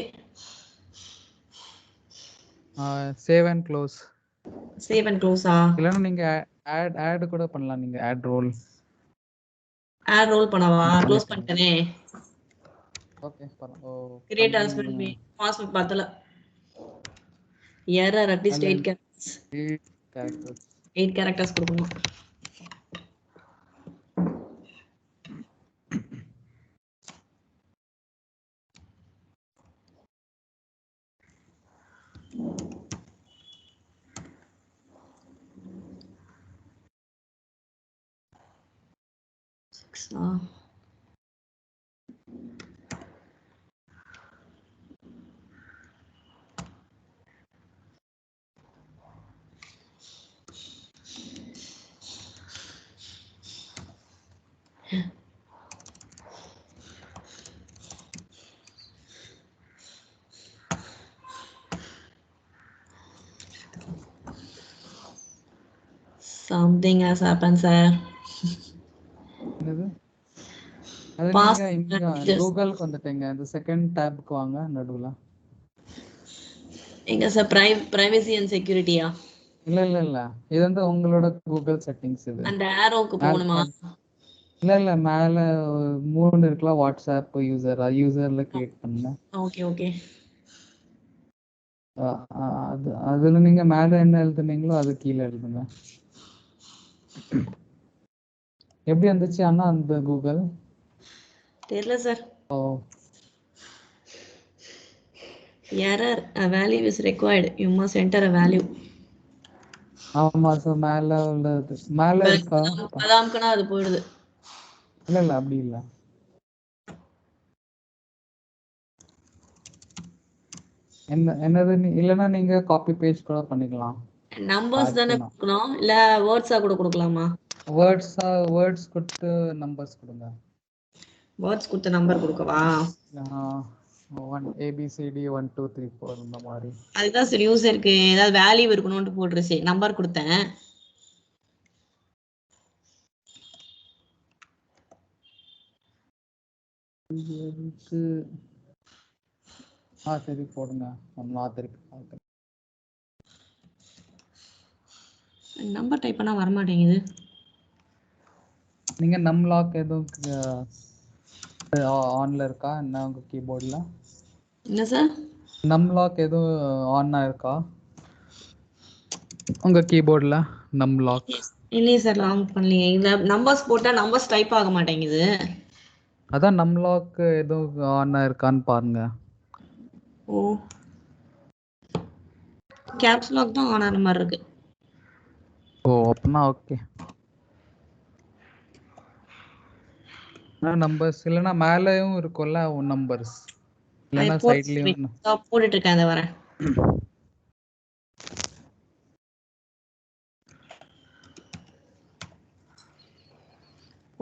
Save and close. Save and க்ளோஸா? இல்லைன்னா நீங்க ஆட் கூட பண்ணலாம். நீங்க ஆட் ரோல் பண்ணவா? க்ளோஸ் பண்ணிட்டேனே. Okay create as will be password பார்த்தல. Error at least 8 characters. 8 characters கொடுக்கணும். Something has happened, sir. என்னது? அது நீங்க கூகுளுக்கு வந்துட்டீங்க. இந்த செகண்ட் டேப்க்கு வாங்க நடுவுல. எங்க சார் பிரைவசி அண்ட் செக்யூரிட்டியா? இல்ல இது வந்து உங்களோட கூகுள் செட்டிங்ஸ் இது. அந்த ஏரோக்கு போகணுமா? இல்ல மேல 3 இருக்குல்ல, வாட்ஸ்அப் யூசர்ல கிரியேட் பண்ணுங்க. Okay okay. அதுல நீங்க மேல என்ன எழுதுனீங்களோ அது கீழே எழுதுங்க. எப்படி வந்துச்சு அண்ணா அந்த கூகுள்? தெரியல சார். ஓ error a value is required, you must enter a value. ஆமா சார், மேல உள்ளது மேல இருக்கா? அதாம்க்கனா அது போயிடுது. இல்ல அப்படி இல்ல. என்னது இல்லைன்னா நீங்க காப்பி பேஸ்ட் கூட பண்ணிக்கலாம். நம்பர்ஸ் தானே கொடுக்கணும், இல்ல வேர்ட்ஸா கூட கொடுக்கலாமா? வேர்ட்ஸ் கொடுத்து நம்பர்ஸ் கொடுங்க. வேர்ட்ஸ் கொடுத்து நம்பர் கொடுக்கவா? ABCD 1 2 3 4 இந்த மாதிரி. அதுதான் சரி, யூசருக்கு ஏதாவது வேல்யூ இருக்கணும்னு போட்டுருச்சு, நம்பர் கொடுத்தேன். சரி போடுங்க. நான் திருப்பி பார்க்கிறேன். நம்பர் டைப் பண்ணா வர மாட்டேங்குது. நீங்க நம் லாக் எதுவும் ஆன்ல இருக்கா என்ன உங்க கீபோர்ட்ல? என்ன சார்? நம் லாக் எதுவும் ஆனா இருக்கா உங்க கீபோர்ட்ல? நம் லாக் இல்லையே சார், லாங் பண்ணலையே. இந்த நம்பர்ஸ் போட்டா நம்பர்ஸ் டைப் ஆக மாட்டேங்குது. அதான் நம் லாக் எதுவும் ஆனா இருக்கான்னு பாருங்க. ஓ, கேப்ஸ் லாக் தான் ஆன் ஆன மாதிரி இருக்கு. ஓ அப்படின்னா ஓகே. நம்பர்ஸ் இல்லைன்னா மேலேயும் இருக்கும்ல நம்பர்ஸ், இல்லைன்னா சைட்லயும் போட்டுட்டு இருக்கேன், அதை வரேன்.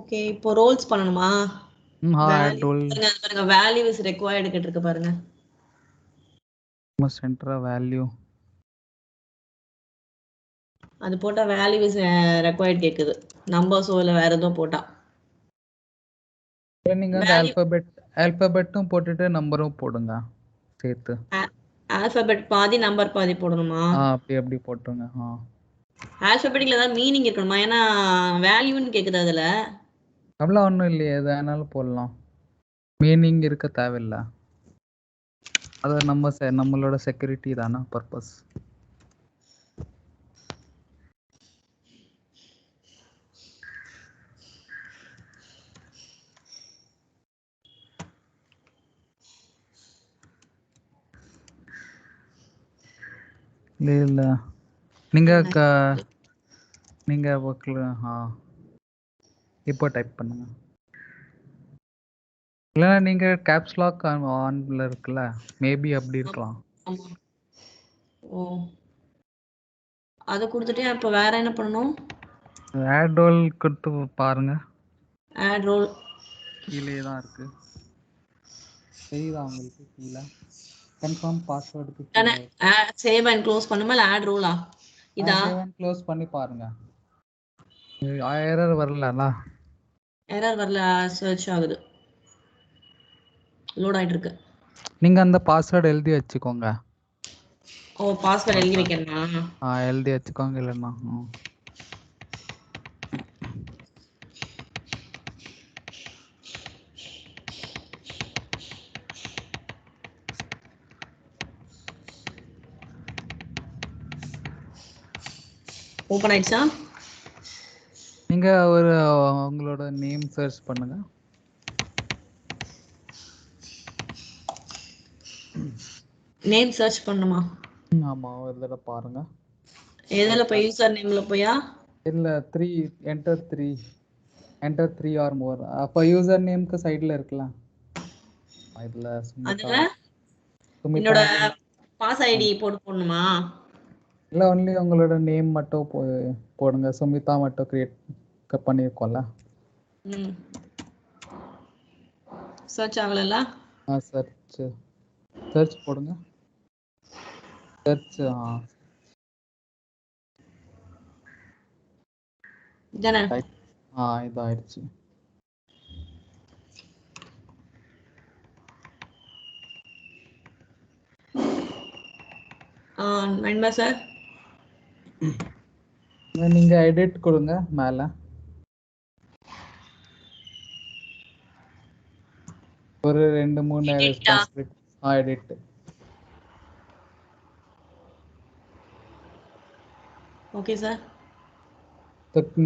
ஓகே, இப்போ ரோல்ஸ் பண்ணணுமா? பாருங்க, வேல்யூ இஸ் ரெக்வயர்டு கேட்டிருக்கு பாருங்க. must enter a value. அது போட்டா வேல்யூ இஸ் ரெக்வயர்டு கேக்குது. நம்பர்ஸோ இல்ல வேற ஏதோ போட்டா. நீங்க அந்த ஆல்பபெட்டும் போட்டுட்டு நம்பரும் போடுங்க சேர்த்து. ஆல்பபெட் பாதி நம்பர் பாதி போடணுமா? அப்படி போட்டுருங்க. ஆல்பபெட்டிக்ல தான் மீனிங் இருக்கணுமா? ஏன்னா வேல்யூன்னு கேக்குது அதுல. அப்படிலாம் ஒன்றும் இல்லையே, எது வேணாலும் போடலாம், மீனிங் இருக்க தேவையில்லை. அது நம்மளோட செக்யூரிட்டி தானே பர்பஸ். இல்ல நீங்க இப்போ டைப் பண்ணுங்க. இல்லைன்னா நீங்க கேப்ஸ் லாக் ஆன்ல இருக்குல்ல, மேபி அப்படி இருக்கலாம். ஓ, அதை கொடுத்துட்டு அப்ப வேற என்ன பண்ணணும்? ஆட் ரோல் கொடுத்து பாருங்க. ஆட் ரோல் கீழே தான் இருக்கு, தெரியுதா உங்களுக்கு? கீழே கன்ஃபார்ம் பாஸ்வேர்டுக்கு கீழே சேவ் அண்ட் க்ளோஸ் பண்ணுமா இல்ல ஆட் ரோலா? இதா சேவ் அண்ட் க்ளோஸ் பண்ணி பாருங்க. எரர் வரலல? எரர் வரல, சர்ச் ஆகுது, லோட் ஆயிட்டு இருக்கு. நீங்க அந்த பாஸ்வேர்ட் எழுதி வச்சுக்கோங்க. ஓ, பாஸ்வேர்ட் எழுதி வைக்கணுமா? எழுதி வச்சுக்கோங்க. இல்லைன்னா ஓபன் ஆயிடுச்சா? நீங்க உங்களோட நேம் சர்ச் பண்ணுங்க. நேம் சர்ச் பண்ணுமா? ஆமா, ஒரு தடவை பாருங்க. எதுல போய் யூசர் நேம்ல போயா? இல்ல, என்டர் 3 ஆர் மோர். அப்ப யூசர் நேம்க்கு சைடுல இருக்கலாம். இதுல அதுல என்னோட பாஸ் ஐடி போடணுமா? இல்ல, ஒன்லி உங்களோட நேம் மட்டும் போடுங்க. சுமிதா மட்டும் கிரியேட் பண்ணிருக்கோம்ல. சர்ச் ஆகலல? சர்ச் போடுங்க. சர்ச் இதானே? இதாயிடுச்சு. வேணுமா சார்? நீங்க எடிட் கொடுங்க மேல. ஒரு 2-3 ரெஸ்பான்சிபிலிட்டி. எடிட். Okay sir.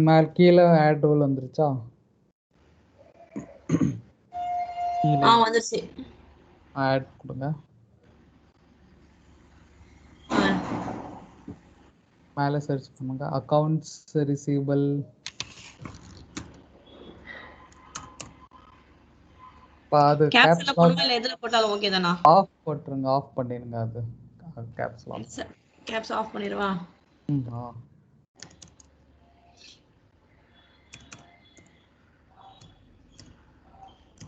மேல கீழே ஆட் ரோல் வந்துருச்சா? வந்துருச்சு. ஆட் கொடுங்க. மேல சர்ச் பண்ணுங்க அக்கவுண்ட்ஸ் ரிசீவபிள். அது கேப்ஸ்ல கேப்ஸ் போடுமா இல்ல எதுல போட்டாலும் ஓகே தானா? ஆஃப் போட்டுருங்க, ஆஃப் பண்ணிருங்க. அது கேப்ஸ் லாக். கேப்ஸ் ஆஃப் பண்ணிரவா?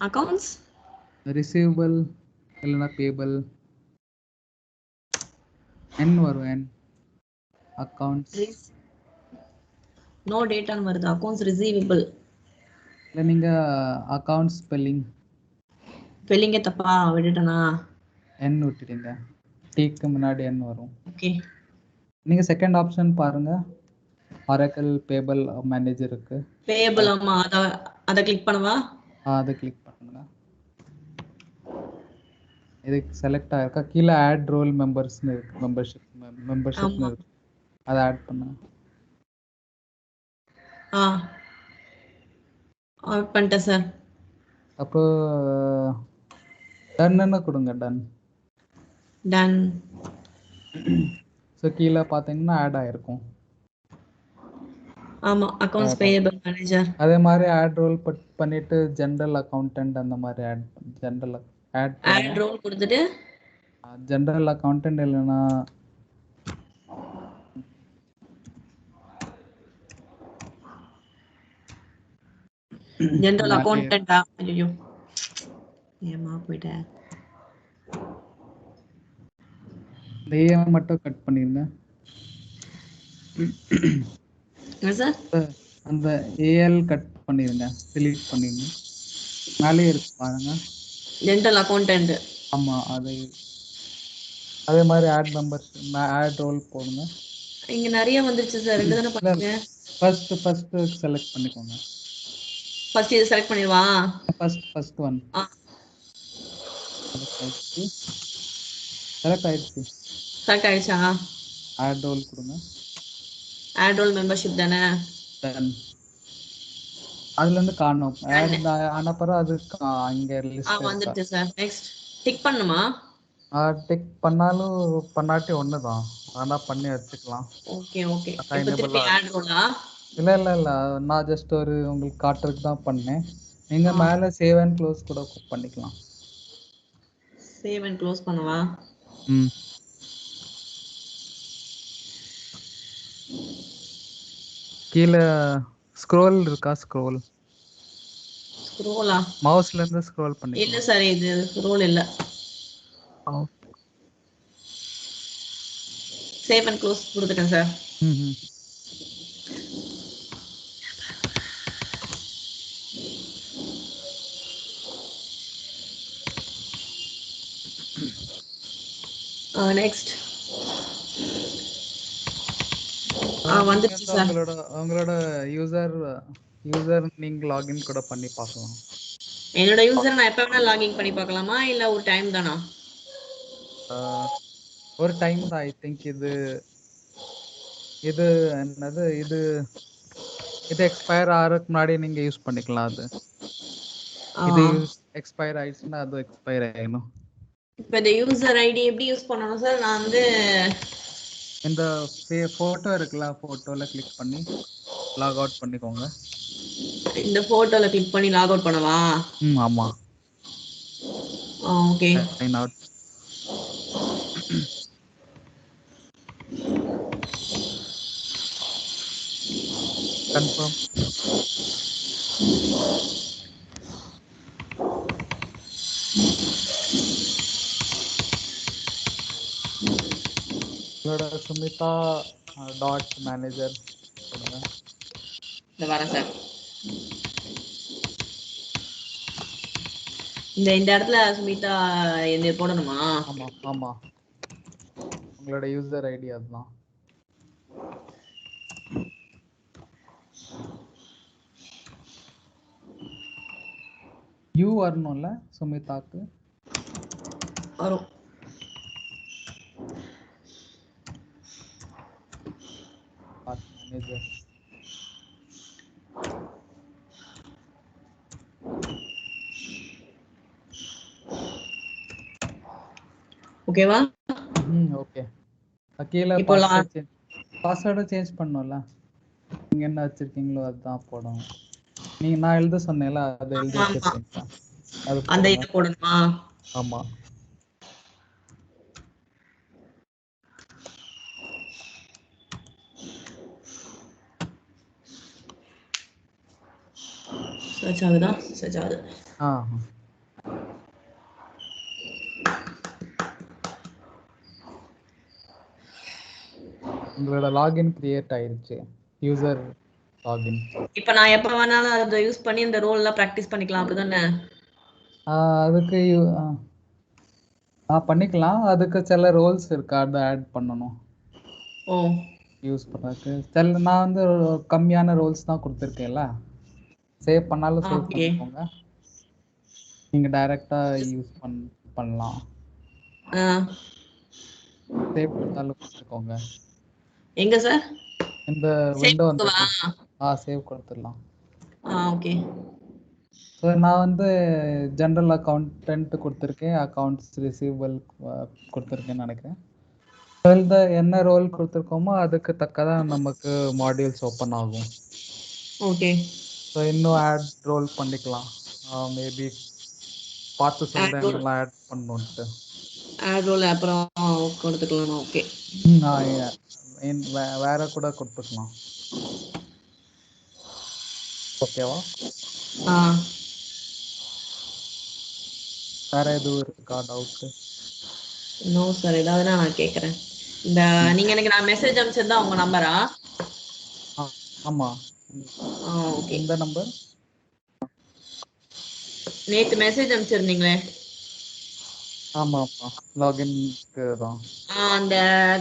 அக்கவுண்ட்ஸ் ரிசீவபிள் இல்லனா பேபிள் என் வரும். என் அக்கவுண்ட்ஸ் நோ டேட்டான்னு வருது. அக்கவுண்ட்ஸ் ரிசீவபிள் இல்ல நீங்க அக்கவுண்ட்ஸ் ஸ்பெல்லிங் ஸ்பெல்லிங்கே தப்பா விட்டுட்டனா? என் விட்டுட்டீங்க. டீக்கு முன்னாடி என் வரும். ஓகே. நீங்க செகண்ட் ஆப்ஷன் பாருங்க. ஆரக்கிள் பேபிள் மேனேஜர் இருக்கு. பேபிள். ஆமா, அத கிளிக் பண்ணவா? அதை கிளிக் பண்ணுங்க. இதுக்கு செலக்ட் ஆயிருக்கா? கீழே ஆட் ரோல் மெம்பர்ஸ்னு இருக்கு. மெம்பர்ஷிப்னு இருக்கு. அதை ஆட் பண்ணுங்க. ஆட் பண்ணிட்டேன் சார். அப்போ டன்னு கொடுங்க. டன். ஸோ கீழே பார்த்தீங்கன்னா ஆட் ஆயிருக்கும். ஆமா, அக்கவுண்ட்ஸ் பேயபிள் மேனேஜர். அதே மாதிரி ஆட் ரோல் பண்ணிட்டு ஜெனரல் அக்கவுண்டன்ட் அந்த மாதிரி ஆட் ரோல் கொடுத்துட்டு ஜெனரல் அக்கவுண்டன்ட் இல்லைன்னா ஜெனரல் அக்கவுண்டன்ட்டா? ஐயோ ஏமா போயிட்டேன். ஏஎம் மட்டும் கட் பண்ணிருங்க. சார் அந்த ஏஎல் கட் பண்ணிருங்க, delete பண்ணிருங்க. மேலே இருக்கு பாருங்க, ஜெனரல் அக்கவுண்டன்ட். ஆமா, அதே மாதிரி ஆட் மெம்பர்ஸ், ஆட் ரோல் போடுங்க. இங்க நிறைய வந்துருச்சு சார். ரெண்டு தானே பண்ணுங்க. ஃபர்ஸ்ட் செலக்ட் பண்ணிக்கோங்க. ஃபர்ஸ்ட் இது செலக்ட் பண்ணிடுவா? ஃபர்ஸ்ட் ஒன் செலக்ட் ஆயிடுச்சு. செலக்ட் ஆயிடுச்சா? ஆட் ரோல் கொடுங்க. ஆட் ரோல் மெம்பர்ஷிப் தானே? அதுல இருந்து காணோம். ஆட் ஆன பிறகு அது இங்க லிஸ்ட் வந்துருச்சு சார். நெக்ஸ்ட் டிக் பண்ணுமா? டிக் பண்ணாலும் பண்ணாட்டி ஒண்ணுதான், ஆனா பண்ணி வச்சுக்கலாம். ஓகே. இப்போ திருப்பி ஆட் ரோலா? இல்ல நான் ஜஸ்ட் ஒரு உங்களுக்கு காட்டுறதுக்கு தான் பண்ணேன். நீங்க மேல சேவ் அண்ட் க்ளோஸ் கூட பண்ணிக்கலாம். சேவ் அண்ட் க்ளோஸ் பண்ணவா? கீழ ஸ்க்ரோல் இருக்கா? ஸ்க்ரோலா? மவுஸ்ல இருந்து ஸ்க்ரோல் பண்ணி. இல்ல சார், இது ஸ்க்ரோல் இல்ல. சேவ் அண்ட் க்ளோஸ் கொடுத்துட்டேன் சார். நெக்ஸ்ட் வந்துருச்சு சார். உங்களோட யூசர் நீங்க லாகின் கூட பண்ணி பார்க்கலாம். என்னோட யூசர் நான் எப்ப வேணா லாகின் பண்ணி பார்க்கலாமா இல்ல ஒரு டைம் தானா? ஒரு டைம் தான். ஐ திங்க் இது என்னது, இது எக்ஸ்பயர் ஆகிறதுக்கு முன்னாடி நீங்க யூஸ் பண்ணிக்கலாம். அது இது எக்ஸ்பயர் ஆயிடுச்சுன்னா அது எக்ஸ்பயர் ஆயிடும். இப்போ இந்த யூசர் ஐடி எப்படி யூஸ் பண்ணணும் சார்? நான் வந்து இந்த போட்டோ இருக்குல்ல, போட்டோல கிளிக் பண்ணி லாக் அவுட் பண்ணிக்கோங்க. இந்த போட்டோல கிளிக் பண்ணி லாக் அவுட் பண்ணவா? ஆமா. ஓகே. Sign out. கன்ஃபார்ம். உங்களோட சுமிதா டாட் மேனேஜர் கொடுங்க. இந்த வரேன் சார். இந்த இடத்துல சுமிதா என்ன போடணுமா? ஆமா, உங்களோட யூசர் ஐடி அதுதான். யூ வரணும்ல சுமிதாக்கு. வரும். மேனேஜர். ஓகேவா? ஓகே. கீழே இப்போ பாஸ்வேர்டு சேஞ்ச் பண்ணணும்ல. நீங்க என்ன வச்சிருக்கீங்களோ அதுதான் போடணும். நான் எழுத சொன்னேன்ல அதை எழுதி ஆமா. வச்சிருக்கீங்களா? அது அந்த போடுங்க. இது போடணுமா? ஆமா. சர்ச் ஆகுதா? சர்ச் ஆகுது. உங்களோட லாகின் கிரியேட் ஆயிருச்சு. User login. இப்போ நான் எப்ப வேணாலும் அதை யூஸ் பண்ணி இந்த ரோல் எல்லாம் பிராக்டிஸ் பண்ணிக்கலாம் அப்படிதானே? அதுக்கு பண்ணிக்கலாம். அதுக்கு சில ரோல்ஸ் இருக்கு, அதை ஆட் பண்ணணும். ஓ, யூஸ் பண்றதுக்கு நான் வந்து கம்மியான ரோல்ஸ் தான் கொடுத்துருக்கேன்ல. சேவ் பண்ணாலும் சேவ் ஓகே. பண்ணிக்கோங்க. நீங்க டைரக்டா யூஸ் பண்ணலாம். சேவ் பண்ணாலும் கொடுத்துக்கோங்க. எங்க சார்? இந்த விண்டோ வந்து சேவ் கொடுத்துடலாம். ஓகே. ஸோ நான் வந்து ஜென்ரல் அக்கௌண்டன்ட் கொடுத்துருக்கேன், அக்கௌண்ட்ஸ் ரிசீவபிள் கொடுத்துருக்கேன்னு நினைக்கிறேன். என்ன ரோல் கொடுத்துருக்கோமோ அதுக்கு தக்கதான் நமக்கு மாடியூல்ஸ் ஓப்பன் ஆகும். ஓகே. ஸோ இன்னும் ஆட் ரோல் பண்ணிக்கலாம். மேபி பார்த்து சொல்றேன் என்னெல்லாம் ஆட் பண்ணணுன்ட்டு. ஆட் ரோல் அப்புறம் கொடுத்துக்கலாம். ஓகே. வேற கூட கொடுத்துக்கலாம். ஓகேவா? வேற எதுவும் இருக்கா டவுட்? நோ சார், ஏதாவது நான் கேட்குறேன். இந்த நீங்க எனக்கு நான் மெசேஜ் அனுப்பிச்சிருந்தா உங்க நம்பரா? ஆமா. ஓகே. இந்த நம்பர் நேத்து மெசேஜ் அனுப்பிச்சிருந்தீங்களே. ஆமா ஆமா, லாகின்க்கு தான். அந்த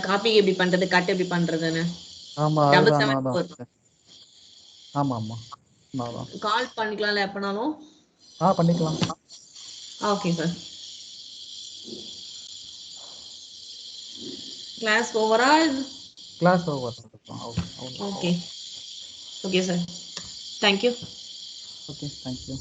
காப்பி எப்படி பண்றது, கட் எப்படி பண்றதுன்னு. ஆமா, அதுதான் நான் தான். ஆமா ஆமா, நான் தான். கால் பண்ணிக்கலாம்ல எப்பனாலும்? பண்ணிக்கலாம். Okay sir. கிளாஸ் ஓவரா? Class over. Okay. Okay sir, thank you. Okay, thank you.